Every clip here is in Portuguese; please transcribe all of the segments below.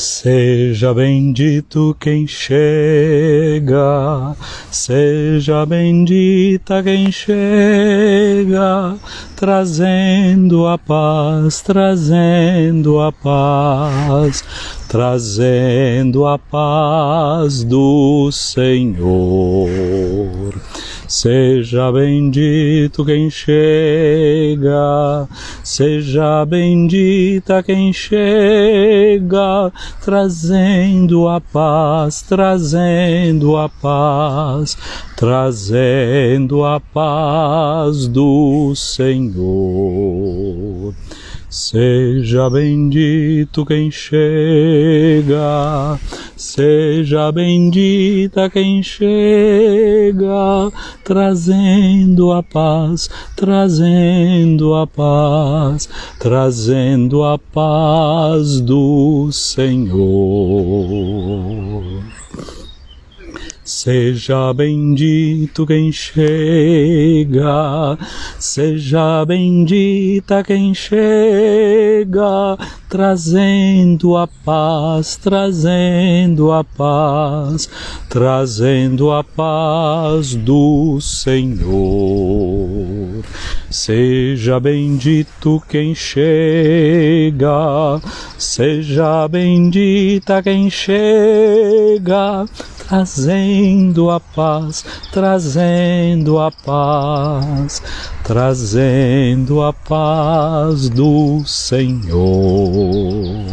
Seja bendito quem chega, seja bendita quem chega, trazendo a paz, trazendo a paz, trazendo a paz do Senhor. Seja bendito quem chega, seja bendita quem chega, trazendo a paz, trazendo a paz, trazendo a paz do Senhor. Seja bendito quem chega, seja bendita quem chega, trazendo a paz, trazendo a paz, trazendo a paz do Senhor. Seja bendito quem chega, seja bendita quem chega, trazendo a paz, trazendo a paz, trazendo a paz do Senhor. Seja bendito quem chega, seja bendita quem chega, trazendo a paz, trazendo a paz, trazendo a paz do Senhor.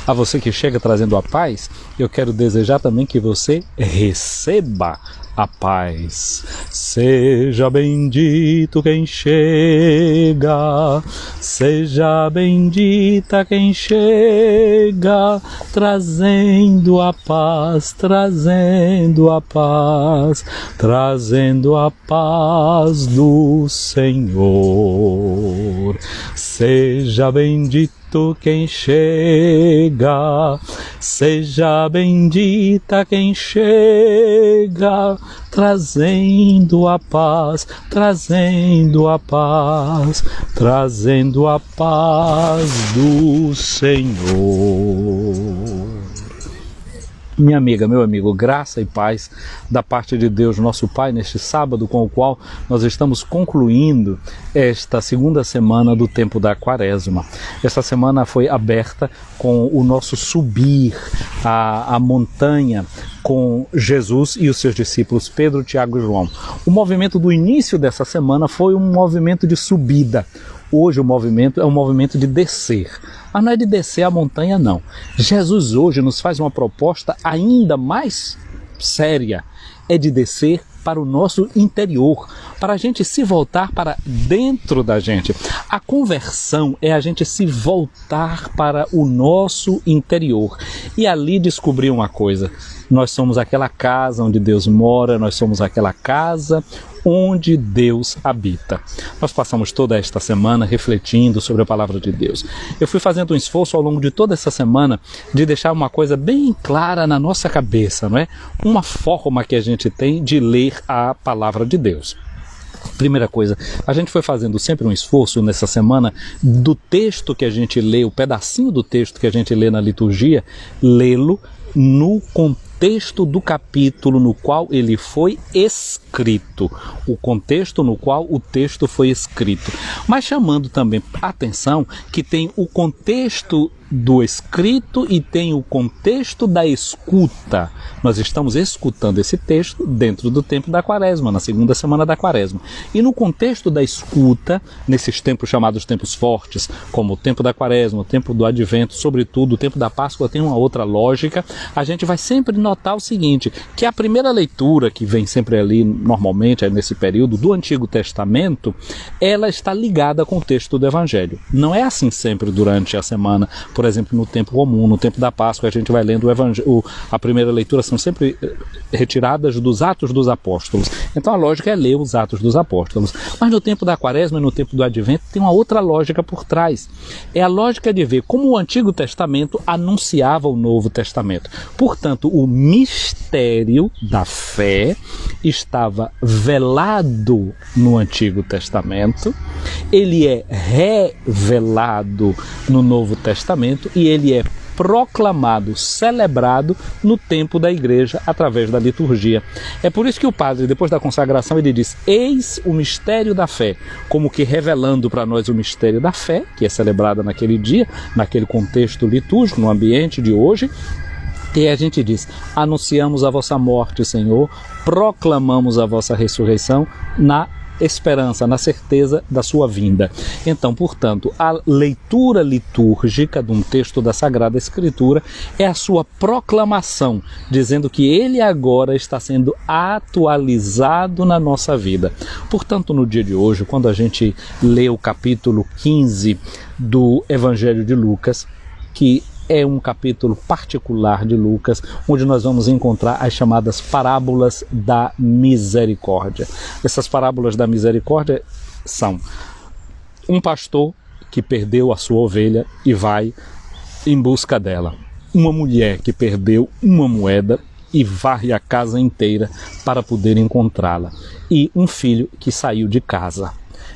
A você que chega trazendo a paz, eu quero desejar também que você receba a paz. Seja bendito quem chega, seja bendita quem chega, trazendo a paz, trazendo a paz, trazendo a paz do Senhor. Seja bendito quem chega, seja bendita quem chega, trazendo a paz, trazendo a paz, trazendo a paz do Senhor. Minha amiga, meu amigo, graça e paz da parte de Deus, nosso Pai, neste sábado com o qual nós estamos concluindo esta segunda semana do tempo da Quaresma. Esta semana foi aberta com o nosso subir à montanha com Jesus e os seus discípulos Pedro, Tiago e João. O movimento do início dessa semana foi um movimento de subida. Hoje o movimento é um movimento de descer. Mas não é de descer a montanha, não. Jesus hoje nos faz uma proposta ainda mais séria. É de descer para o nosso interior, para a gente se voltar para dentro da gente. A conversão é a gente se voltar para o nosso interior e ali descobrir uma coisa: nós somos aquela casa onde Deus mora, nós somos aquela casa onde Deus habita. Nós passamos toda esta semana refletindo sobre a palavra de Deus. Eu fui fazendo um esforço ao longo de toda essa semana de deixar uma coisa bem clara na nossa cabeça, não é? Uma forma que a gente tem de ler a palavra de Deus. Primeira coisa, a gente foi fazendo sempre um esforço nessa semana do texto que a gente lê, o pedacinho do texto que a gente lê na liturgia, lê-lo no contexto do capítulo no qual ele foi escrito, o contexto no qual o texto foi escrito, mas chamando também a atenção que tem o contexto do escrito e tem o contexto da escuta. Nós estamos escutando esse texto dentro do tempo da Quaresma, na segunda semana da Quaresma. E no contexto da escuta, nesses tempos chamados tempos fortes, como o tempo da Quaresma, o tempo do Advento, sobretudo o tempo da Páscoa tem uma outra lógica, a gente vai sempre notar o seguinte, que a primeira leitura que vem sempre ali, normalmente, nesse período do Antigo Testamento, ela está ligada com o texto do Evangelho. Não é assim sempre durante a semana. Por exemplo, no tempo comum, no tempo da Páscoa, a gente vai lendo a primeira leitura, são sempre retiradas dos Atos dos Apóstolos. Então a lógica é ler os Atos dos Apóstolos. Mas no tempo da Quaresma e no tempo do Advento tem uma outra lógica por trás. É a lógica de ver como o Antigo Testamento anunciava o Novo Testamento. Portanto, o mistério da fé estava velado no Antigo Testamento, ele é revelado no Novo Testamento e ele é proclamado, celebrado no tempo da igreja através da liturgia. É por isso que o padre, depois da consagração, ele diz: eis o mistério da fé, como que revelando para nós o mistério da fé, que é celebrada naquele dia, naquele contexto litúrgico, no ambiente de hoje. E a gente diz: anunciamos a vossa morte, Senhor, proclamamos a vossa ressurreição na esperança, na certeza da sua vinda. Então, portanto, a leitura litúrgica de um texto da Sagrada Escritura é a sua proclamação, dizendo que ele agora está sendo atualizado na nossa vida. Portanto, no dia de hoje, quando a gente lê o capítulo 15 do Evangelho de Lucas, que é um capítulo particular de Lucas, onde nós vamos encontrar as chamadas parábolas da misericórdia. Essas parábolas da misericórdia são um pastor que perdeu a sua ovelha e vai em busca dela. Uma mulher que perdeu uma moeda e varre a casa inteira para poder encontrá-la. E um filho que saiu de casa.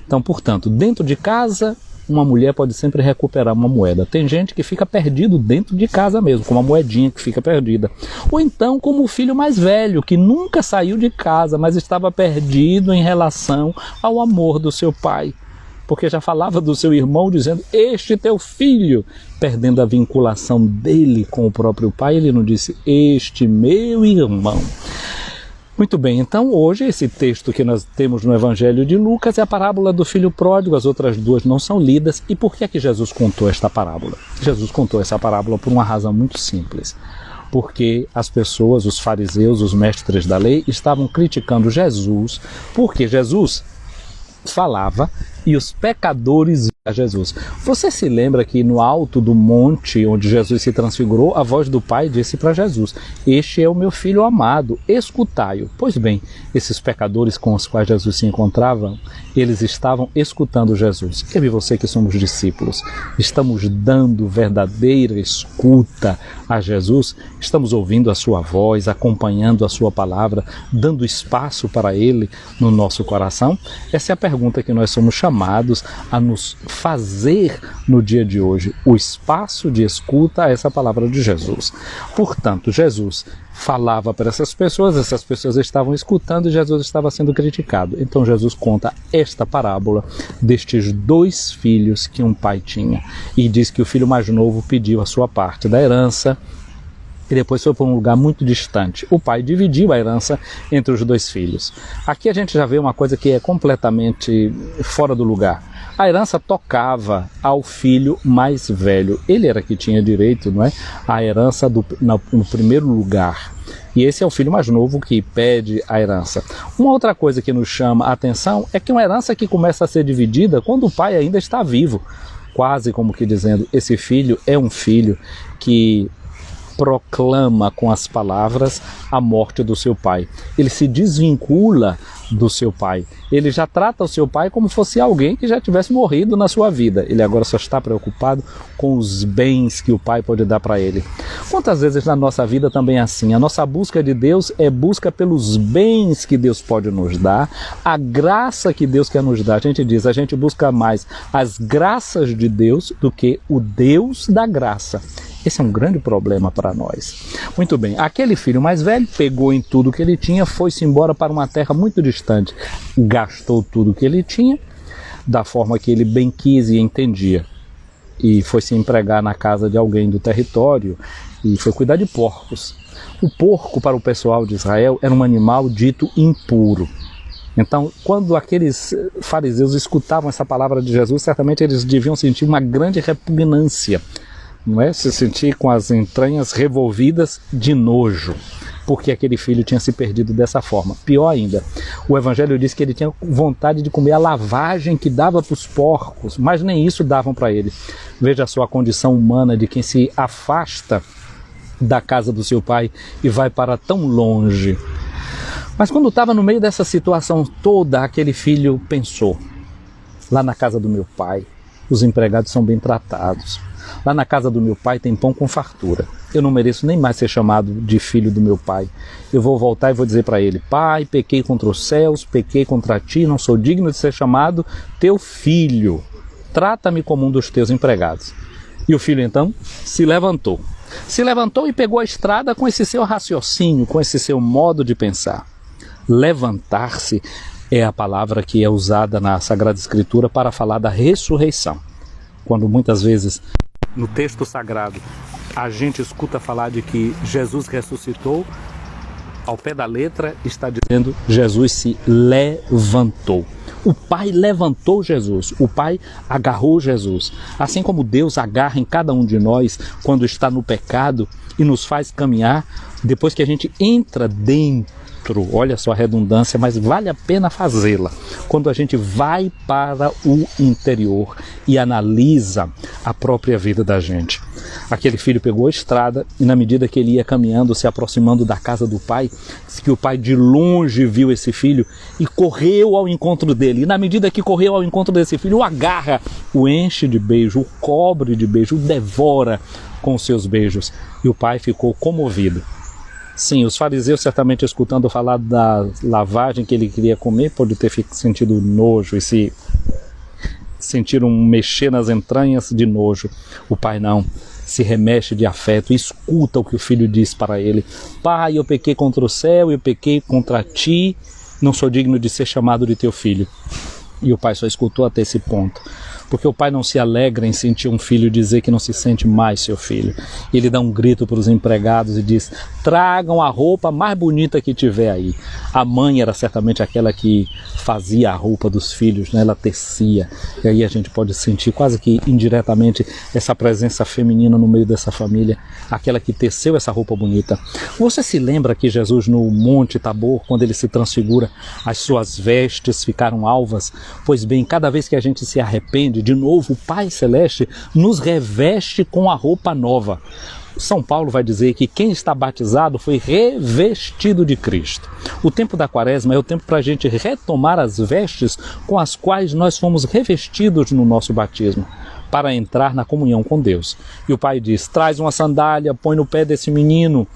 Então, portanto, dentro de casa, uma mulher pode sempre recuperar uma moeda. Tem gente que fica perdido dentro de casa mesmo, com uma moedinha que fica perdida. Ou então como o filho mais velho, que nunca saiu de casa, mas estava perdido em relação ao amor do seu pai. Porque já falava do seu irmão dizendo: este teu filho, perdendo a vinculação dele com o próprio pai, ele não disse: este meu irmão. Muito bem, então hoje esse texto que nós temos no Evangelho de Lucas é a parábola do filho pródigo, as outras duas não são lidas. E por que é que Jesus contou esta parábola? Jesus contou essa parábola por uma razão muito simples. Porque as pessoas, os fariseus, os mestres da lei, estavam criticando Jesus, porque Jesus falava e os pecadores a Jesus. Você se lembra que no alto do monte onde Jesus se transfigurou, a voz do Pai disse para Jesus: este é o meu filho amado, escutai-o. Pois bem, esses pecadores com os quais Jesus se encontrava, eles estavam escutando Jesus. Eu e você que somos discípulos, estamos dando verdadeira escuta a Jesus? Estamos ouvindo a sua voz, acompanhando a sua palavra, dando espaço para ele no nosso coração? Essa é a pergunta que nós somos chamados a nos fazer no dia de hoje, o espaço de escuta a essa palavra de Jesus. Portanto, Jesus falava para essas pessoas estavam escutando e Jesus estava sendo criticado. Então Jesus conta esta parábola destes dois filhos que um pai tinha, e diz que o filho mais novo pediu a sua parte da herança e depois foi para um lugar muito distante. O pai dividiu a herança entre os dois filhos. Aqui a gente já vê uma coisa que é completamente fora do lugar. A herança tocava ao filho mais velho. Ele era que tinha direito, não é, à herança no primeiro lugar. E esse é o filho mais novo que pede a herança. Uma outra coisa que nos chama a atenção é que uma herança que começa a ser dividida quando o pai ainda está vivo. Quase como que dizendo, esse filho é um filho que proclama com as palavras a morte do seu pai. Ele se desvincula do seu pai. Ele já trata o seu pai como fosse alguém que já tivesse morrido na sua vida. Ele agora só está preocupado com os bens que o pai pode dar para ele. Quantas vezes na nossa vida também é assim? A nossa busca de Deus é busca pelos bens que Deus pode nos dar, a graça que Deus quer nos dar. A gente diz, a gente busca mais as graças de Deus do que o Deus da graça. Esse é um grande problema para nós. Muito bem, aquele filho mais velho pegou em tudo que ele tinha, foi-se embora para uma terra muito distante, gastou tudo que ele tinha, da forma que ele bem quis e entendia, e foi se empregar na casa de alguém do território, e foi cuidar de porcos. O porco, para o pessoal de Israel, era um animal dito impuro. Então, quando aqueles fariseus escutavam essa palavra de Jesus, certamente eles deviam sentir uma grande repugnância, não é? Se sentir com as entranhas revolvidas de nojo, porque aquele filho tinha se perdido dessa forma. Pior ainda, o Evangelho diz que ele tinha vontade de comer a lavagem que dava para os porcos, mas nem isso davam para ele. Veja só a condição humana de quem se afasta da casa do seu pai e vai para tão longe. Mas quando estava no meio dessa situação toda, aquele filho pensou: lá na casa do meu pai, os empregados são bem tratados. Lá na casa do meu pai tem pão com fartura. Eu não mereço nem mais ser chamado de filho do meu pai. Eu vou voltar e vou dizer para ele: pai, pequei contra os céus, pequei contra ti, não sou digno de ser chamado teu filho. Trata-me como um dos teus empregados. E o filho então se levantou. Se levantou e pegou a estrada com esse seu raciocínio, com esse seu modo de pensar. Levantar-se é a palavra que é usada na Sagrada Escritura para falar da ressurreição. Quando muitas vezes no texto sagrado a gente escuta falar de que Jesus ressuscitou, ao pé da letra está dizendo Jesus se levantou. O Pai levantou Jesus, o Pai agarrou Jesus. Assim como Deus agarra em cada um de nós quando está no pecado e nos faz caminhar, depois que a gente entra dentro, olha só a redundância, mas vale a pena fazê-la. Quando a gente vai para o interior e analisa a própria vida da gente. Aquele filho pegou a estrada e na medida que ele ia caminhando, se aproximando da casa do pai, diz que o pai de longe viu esse filho e correu ao encontro dele. E na medida que correu ao encontro desse filho, o agarra, o enche de beijo, o cobre de beijo, o devora com os seus beijos. E o pai ficou comovido. Sim, os fariseus certamente escutando falar da lavagem que ele queria comer, pode ter sentido nojo e sentiram mexer nas entranhas de nojo. O pai não, se remexe de afeto, escuta o que o filho diz para ele. Pai, eu pequei contra o céu, eu pequei contra ti, não sou digno de ser chamado de teu filho. E o pai só escutou até esse ponto. Porque o pai não se alegra em sentir um filho dizer que não se sente mais seu filho. Ele dá um grito para os empregados e diz: tragam a roupa mais bonita que tiver aí. A mãe era certamente aquela que fazia a roupa dos filhos, né? Ela tecia. E aí a gente pode sentir quase que indiretamente essa presença feminina no meio dessa família, aquela que teceu essa roupa bonita. Você se lembra que Jesus no Monte Tabor, quando ele se transfigura, as suas vestes ficaram alvas? Pois bem, cada vez que a gente se arrepende, de novo, o Pai Celeste nos reveste com a roupa nova. São Paulo vai dizer que quem está batizado foi revestido de Cristo. O tempo da Quaresma é o tempo para a gente retomar as vestes com as quais nós fomos revestidos no nosso batismo, para entrar na comunhão com Deus. E o Pai diz: traz uma sandália, põe no pé desse menino,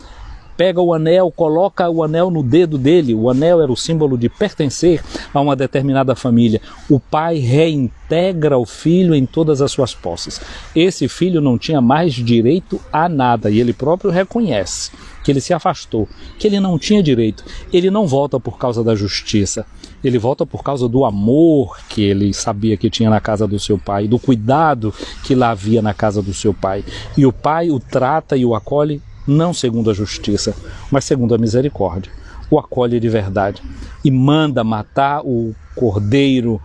pega o anel, coloca o anel no dedo dele. O anel era o símbolo de pertencer a uma determinada família. O pai reintegra o filho em todas as suas posses. Esse filho não tinha mais direito a nada e ele próprio reconhece que ele se afastou, que ele não tinha direito. Ele não volta por causa da justiça. Ele volta por causa do amor que ele sabia que tinha na casa do seu pai, do cuidado que lá havia na casa do seu pai. E o pai o trata e o acolhe não segundo a justiça, mas segundo a misericórdia. O acolhe de verdade e manda matar o cordeiro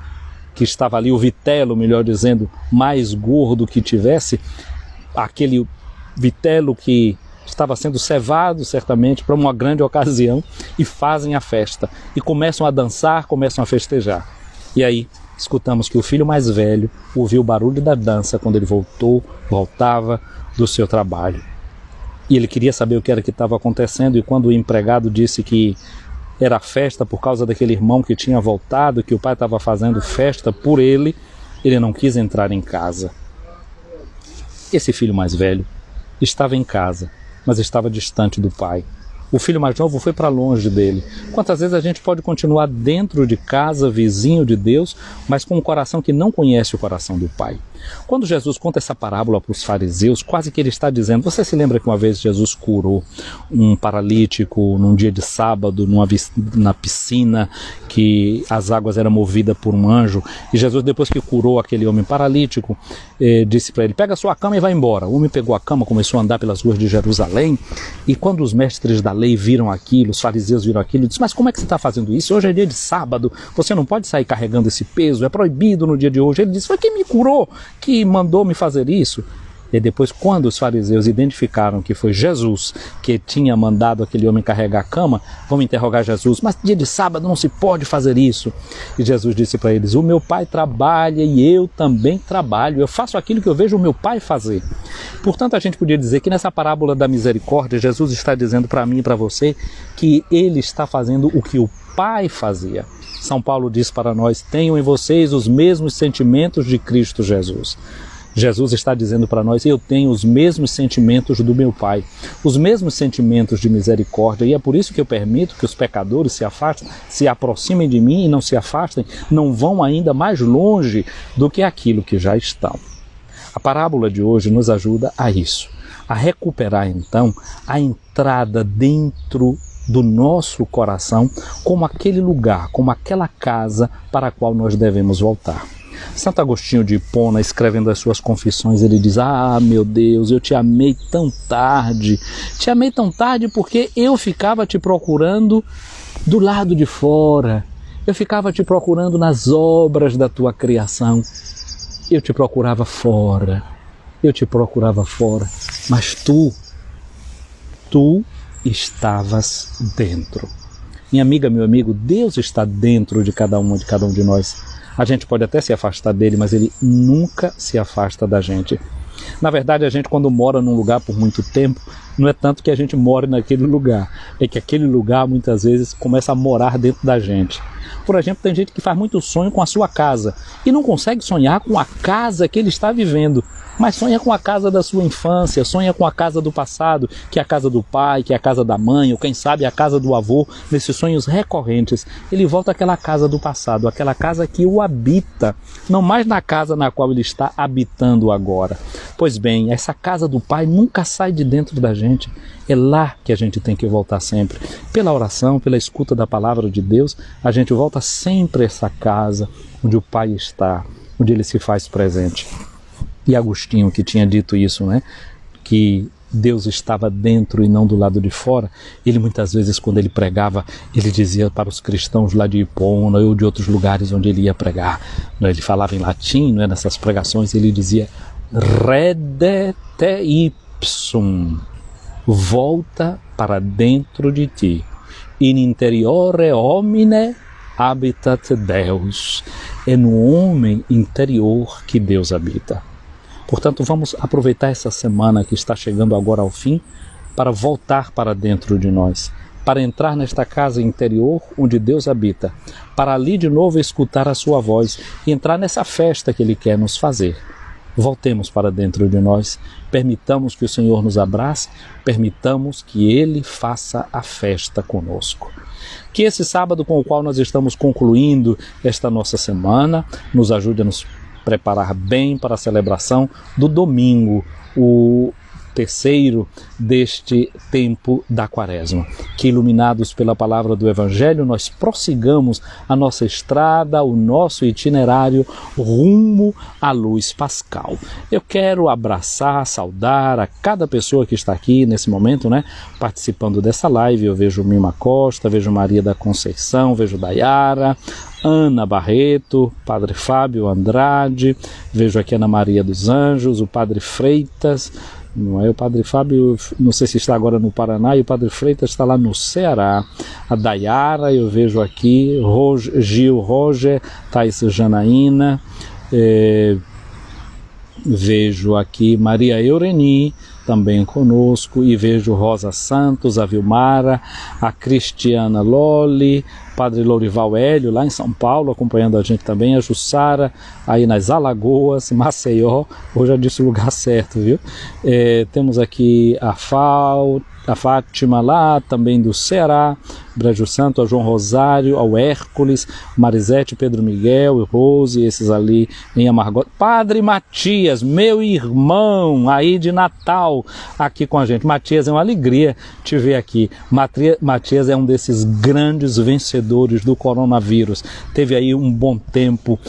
que estava ali, o vitelo, melhor dizendo, mais gordo que tivesse, aquele vitelo que estava sendo cevado certamente para uma grande ocasião, e fazem a festa e começam a dançar, começam a festejar. E aí escutamos que o filho mais velho ouviu o barulho da dança quando ele voltava do seu trabalho. E ele queria saber o que era que estava acontecendo, e quando o empregado disse que era festa por causa daquele irmão que tinha voltado, que o pai estava fazendo festa por ele, ele não quis entrar em casa. Esse filho mais velho estava em casa, mas estava distante do pai. O filho mais novo foi para longe dele. Quantas vezes a gente pode continuar dentro de casa, vizinho de Deus, mas com um coração que não conhece o coração do Pai? Quando Jesus conta essa parábola para os fariseus, quase que ele está dizendo... Você se lembra que uma vez Jesus curou um paralítico num dia de sábado, na piscina, que as águas eram movidas por um anjo, e Jesus, depois que curou aquele homem paralítico, disse para ele: pega a sua cama e vai embora. O homem pegou a cama, começou a andar pelas ruas de Jerusalém, e quando os mestres da lei viram aquilo, os fariseus viram aquilo, disse: mas como é que você está fazendo isso? Hoje é dia de sábado, você não pode sair carregando esse peso, é proibido no dia de hoje. Ele disse: foi quem me curou, que mandou me fazer isso. E depois, quando os fariseus identificaram que foi Jesus que tinha mandado aquele homem carregar a cama, vão interrogar Jesus: mas dia de sábado não se pode fazer isso. E Jesus disse para eles: o meu pai trabalha e eu também trabalho, eu faço aquilo que eu vejo o meu pai fazer. Portanto, a gente podia dizer que nessa parábola da misericórdia, Jesus está dizendo para mim e para você que ele está fazendo o que o pai fazia. São Paulo diz para nós: tenham em vocês os mesmos sentimentos de Cristo Jesus. Jesus está dizendo para nós: eu tenho os mesmos sentimentos do meu Pai, os mesmos sentimentos de misericórdia, e é por isso que eu permito que os pecadores se afastem, se aproximem de mim e não se afastem, não vão ainda mais longe do que aquilo que já estão. A parábola de hoje nos ajuda a isso, a recuperar então a entrada dentro do nosso coração como aquele lugar, como aquela casa para a qual nós devemos voltar. Santo Agostinho de Hipona, escrevendo as suas confissões, ele diz: ah, meu Deus, eu te amei tão tarde porque eu ficava te procurando do lado de fora, eu ficava te procurando nas obras da tua criação, eu te procurava fora, mas tu estavas dentro. Minha amiga, meu amigo, Deus está dentro de cada um de nós. A gente pode até se afastar dele, mas ele nunca se afasta da gente. Na verdade, a gente, quando mora num lugar por muito tempo, não é tanto que a gente mora naquele lugar, é que aquele lugar muitas vezes começa a morar dentro da gente. Por exemplo, tem gente que faz muito sonho com a sua casa e não consegue sonhar com a casa que ele está vivendo, mas sonha com a casa da sua infância, sonha com a casa do passado, que é a casa do pai, que é a casa da mãe, ou quem sabe a casa do avô. Nesses sonhos recorrentes, ele volta àquela casa do passado, aquela casa que o habita, não mais na casa na qual ele está habitando agora. Pois bem, essa casa do pai nunca sai de dentro da gente. É lá que a gente tem que voltar sempre. Pela oração, pela escuta da palavra de Deus, a gente volta sempre a essa casa onde o pai está, onde ele se faz presente. E Agostinho, que tinha dito isso, né? Que Deus estava dentro e não do lado de fora, ele muitas vezes, quando ele pregava, ele dizia para os cristãos lá de Hipona ou de outros lugares onde ele ia pregar, ele falava em latim, nessas pregações, ele dizia: redete ipsum, volta para dentro de ti, in interiore homine habitat Deus, é no homem interior que Deus habita. Portanto, vamos aproveitar essa semana que está chegando agora ao fim para voltar para dentro de nós, para entrar nesta casa interior onde Deus habita, para ali de novo escutar a sua voz e entrar nessa festa que Ele quer nos fazer. Voltemos para dentro de nós, permitamos que o Senhor nos abrace, permitamos que Ele faça a festa conosco. Que esse sábado com o qual nós estamos concluindo esta nossa semana nos ajude a nos preparar bem para a celebração do domingo, o terceiro deste tempo da Quaresma. Que, iluminados pela palavra do Evangelho, nós prossigamos a nossa estrada, o nosso itinerário rumo à luz pascal. Eu quero abraçar, saudar a cada pessoa que está aqui nesse momento, participando dessa live. Eu vejo Mima Costa, vejo Maria da Conceição, vejo Dayara, Ana Barreto, Padre Fábio Andrade, vejo aqui Ana Maria dos Anjos, o Padre Freitas, não é? O Padre Fábio, não sei se está agora no Paraná, e o Padre Freitas está lá no Ceará. A Dayara, eu vejo aqui, Gil Roger, Thais Janaína, vejo aqui Maria Eureni, também conosco, e vejo Rosa Santos, a Vilmara, a Cristiana Loli, Padre Lourival Hélio, lá em São Paulo, acompanhando a gente também, a Jussara, aí nas Alagoas, Maceió, hoje já disse o lugar certo, viu? Temos aqui a Fátima lá, também do Ceará, Brejo Santo, a João Rosário, ao Hércules, Marisete, Pedro Miguel, Rose, esses ali em Amargosa. Padre Matias, meu irmão, aí de Natal, aqui com a gente. Matias, é uma alegria te ver aqui. Matias é um desses grandes vencedores do coronavírus. Teve aí um bom tempo,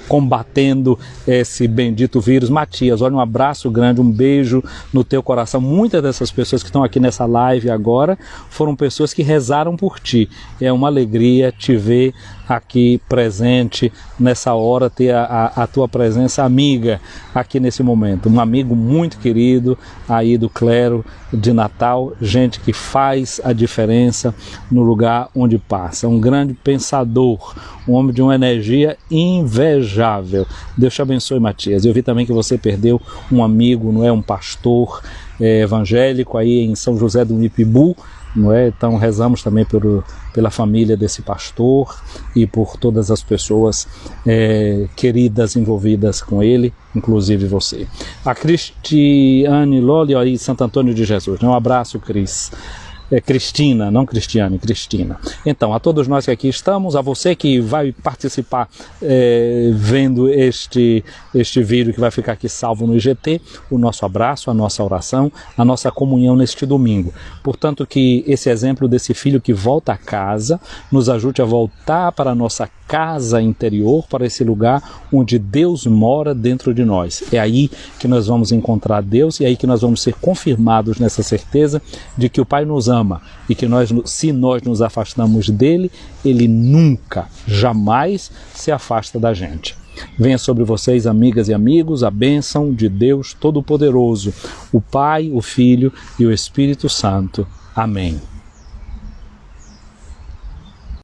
combatendo esse bendito vírus. Matias, olha, um abraço grande, um beijo no teu coração. Muitas dessas pessoas que estão aqui nessa live agora foram pessoas que rezaram por ti. É uma alegria te ver aqui presente nessa hora, ter a tua presença amiga aqui nesse momento. Um amigo muito querido aí do clero de Natal, gente que faz a diferença no lugar onde passa. Um grande pensador, um homem de uma energia invejável. Deus te abençoe, Matias. Eu vi também que você perdeu um amigo, um pastor evangélico aí em São José do Ipibu, Então rezamos também pela família desse pastor e por todas as pessoas queridas envolvidas com ele, inclusive você. A Cristiane Loli aí, Santo Antônio de Jesus. Um abraço, Cris. Cristina, não Cristiane, Cristina. Então, a todos nós que aqui estamos, a você que vai participar vendo este vídeo que vai ficar aqui salvo no IGT, o nosso abraço, a nossa oração, a nossa comunhão neste domingo. Portanto, que esse exemplo desse filho que volta a casa nos ajude a voltar para a nossa casa interior, para esse lugar onde Deus mora dentro de nós. É aí que nós vamos encontrar Deus e é aí que nós vamos ser confirmados nessa certeza de que o Pai nos ama e que se nós nos afastamos dele, ele nunca, jamais se afasta da gente. Venha sobre vocês, amigas e amigos, a bênção de Deus Todo-Poderoso, o Pai, o Filho e o Espírito Santo. Amém.